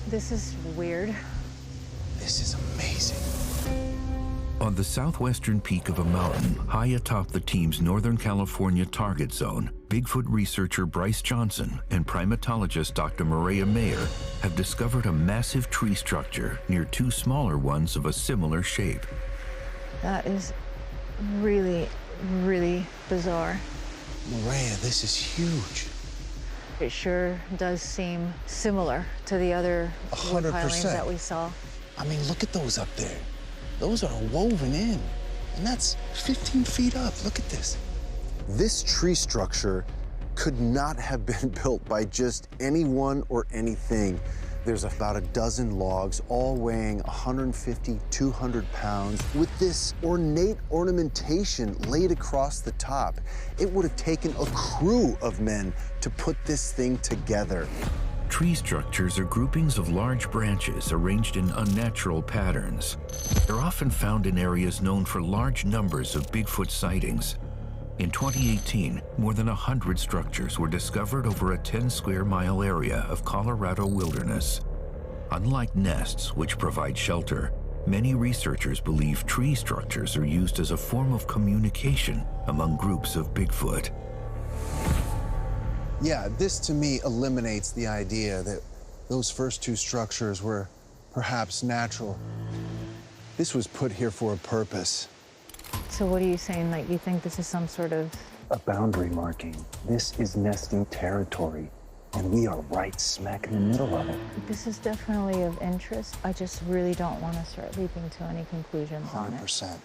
This is weird. This is amazing. On the southwestern peak of a mountain, high atop the team's Northern California target zone, Bigfoot researcher Bryce Johnson and primatologist Dr. Mireya Mayer have discovered a massive tree structure near two smaller ones of a similar shape. That is really, really bizarre. Mireya, this is huge. It sure does seem similar to the other wood 100%. pilings that we saw. I mean, look at those up there. Those are woven in, and that's 15 feet up. Look at this. This tree structure could not have been built by just anyone or anything. There's about a dozen logs, all weighing 150, 200 pounds, with this ornate ornamentation laid across the top. It would have taken a crew of men to put this thing together. Tree structures are groupings of large branches arranged in unnatural patterns. They're often found in areas known for large numbers of Bigfoot sightings. In 2018, more than 100 structures were discovered over a 10-square-mile area of Colorado wilderness. Unlike nests, which provide shelter, many researchers believe tree structures are used as a form of communication among groups of Bigfoot. Yeah, this to me eliminates the idea that those first two structures were perhaps natural. This was put here for a purpose. So what are you saying? Like, you think this is some sort of... A boundary marking. This is nesting territory, and we are right smack in the middle of it. This is definitely of interest. I just really don't want to start leaping to any conclusions on it. 100%.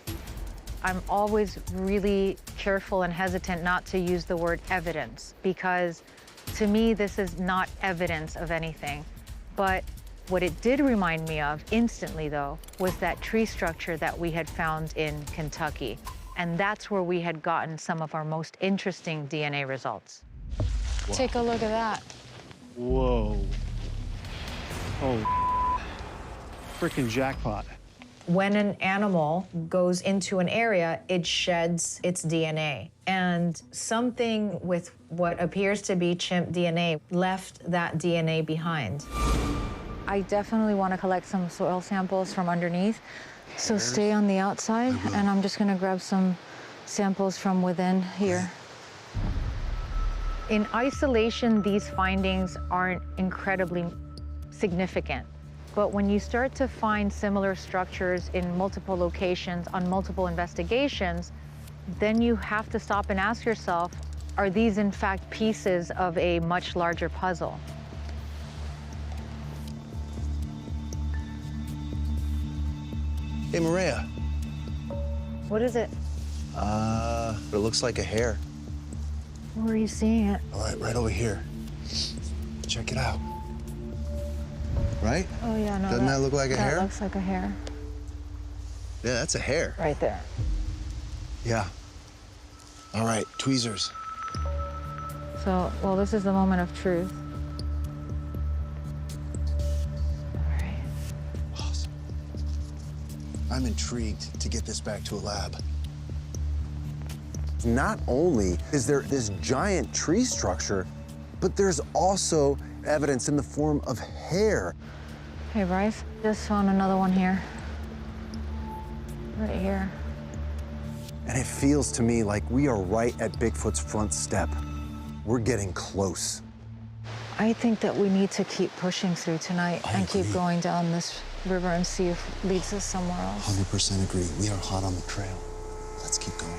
I'm always really careful and hesitant not to use the word evidence, because to me, this is not evidence of anything. But what it did remind me of instantly, though, was that tree structure that we had found in Kentucky. And that's where we had gotten some of our most interesting DNA results. Wow. Take a look at that. Whoa. Oh, freaking jackpot. When an animal goes into an area, it sheds its DNA. And something with what appears to be chimp DNA left that DNA behind. I definitely want to collect some soil samples from underneath. So stay on the outside, and I'm just going to grab some samples from within here. In isolation, these findings aren't incredibly significant. But when you start to find similar structures in multiple locations on multiple investigations, then you have to stop and ask yourself, are these in fact pieces of a much larger puzzle? Hey, Mireya. What is it? It looks like a hair. Where are you seeing it? All right, right over here. Check it out. Right? Oh, yeah, no. Doesn't that look like a hair? That looks like a hair. Yeah, that's a hair. Right there. Yeah. All right, tweezers. So, well, this is the moment of truth. All right. Awesome. I'm intrigued to get this back to a lab. Not only is there this giant tree structure, but there's also evidence in the form of hair. Hey, Bryce, just found another one here. Right here. And it feels to me like we are right at Bigfoot's front step. We're getting close. I think that we need to keep pushing through tonight and keep going down this river and see if it leads us somewhere else. 100% agree. We are hot on the trail. Let's keep going.